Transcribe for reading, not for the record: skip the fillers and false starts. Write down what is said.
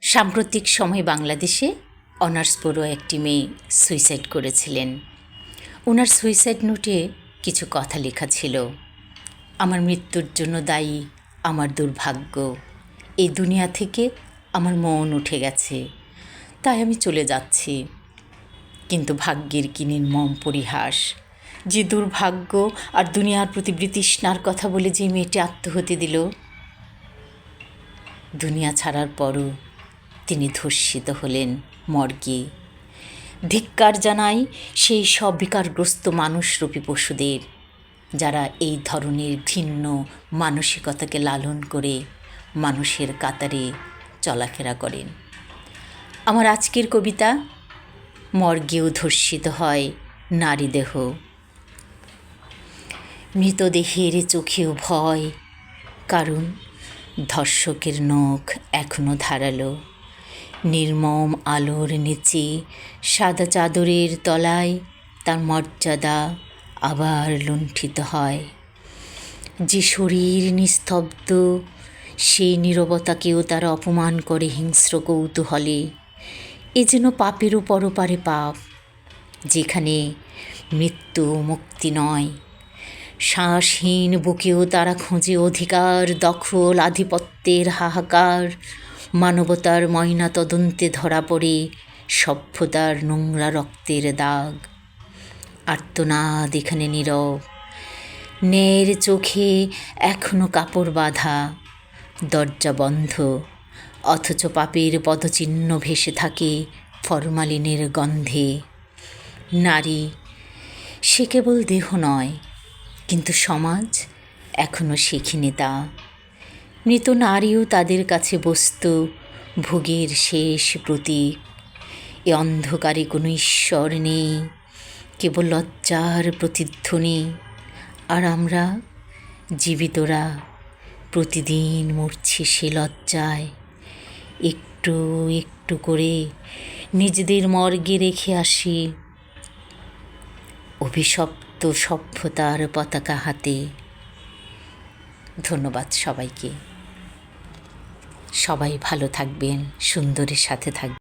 সাম্প্রতিক সময়ে বাংলাদেশে অনার্স পড়ুয়া একটি মেয়ে সুইসাইড করেছিলেন। ওনার সুইসাইড নোটে কিছু কথা লেখা ছিল। আমার মৃত্যুর জন্য দায়ী আমার দুর্ভাগ্য। এই দুনিয়া থেকে আমার মন উঠে গেছে, তাই আমি চলে যাচ্ছি। কিন্তু ভাগ্যের কি নির্মম পরিহাস, যে দুর্ভাগ্য আর দুনিয়ার প্রতি বিতৃষ্ণার কথা বলে যে মেয়েটি আত্মহতি দিল, দুনিয়া ছাড়ার পরও তিনি ধর্ষিত হলেন মর্গে। ধিক্কার জানাই সেই সব বিকারগ্রস্ত মানুষরূপী পশুদের, যারা এই ধরনের ভিন্ন মানসিকতাকে লালন করে মানুষের কাতারে চলাফেরা করেন। আমার আজকের কবিতা, মর্গেও ধর্ষিত হয় নারী দেহ। মৃতদেহের চোখেও ভয়, কারণ ধর্ষকের নখ এখনো ধারালো। নির্মম আলোর নিচে সাদা চাদরের তলায় তার মর্যাদা আবার লুণ্ঠিত হয়। যে শরীর নিস্তব্ধ, সেই নীরবতাকেও তারা অপমান করে হিংস্র কৌতূহলে। এ যেন পাপেরও পরপারে পাপ, যেখানে মৃত্যু মুক্তি নয়। শ্বাসহীন বুকেও তারা খোঁজে অধিকার, দখল, আধিপত্যের হাহাকার। মানবতার ময়না তদন্তে ধরা পড়ে সভ্যতার নোংরা রক্তের দাগ। আর্তনাদ এখানে নীরব, ন্যায়ের চোখে এখনো কাপড় বাঁধা, দরজা বন্ধ, অথচ পাপের পদচিহ্ন ভেসে থাকে ফরমালিনের গন্ধে। নারী সে কেবল দেহ নয়, কিন্তু সমাজ এখনো শেখেনি তা। মৃত নারীও তাদের কাছে বস্তু, ভোগের শেষ প্রতীক। এ অন্ধকারে কোনো ঈশ্বর নেই, কেবল লজ্জার প্রতিধ্বনি। আর আমরা জীবিতরা প্রতিদিন মরছি সে লজ্জায়। একটু একটু করে নিজেদের মর্গে রেখে আসি অভিশপ্ত সভ্যতার পতাকা হাতে। ধন্যবাদ সবাইকে। সবাই ভালো থাকবেন, সুন্দরের সাথে থাকবেন।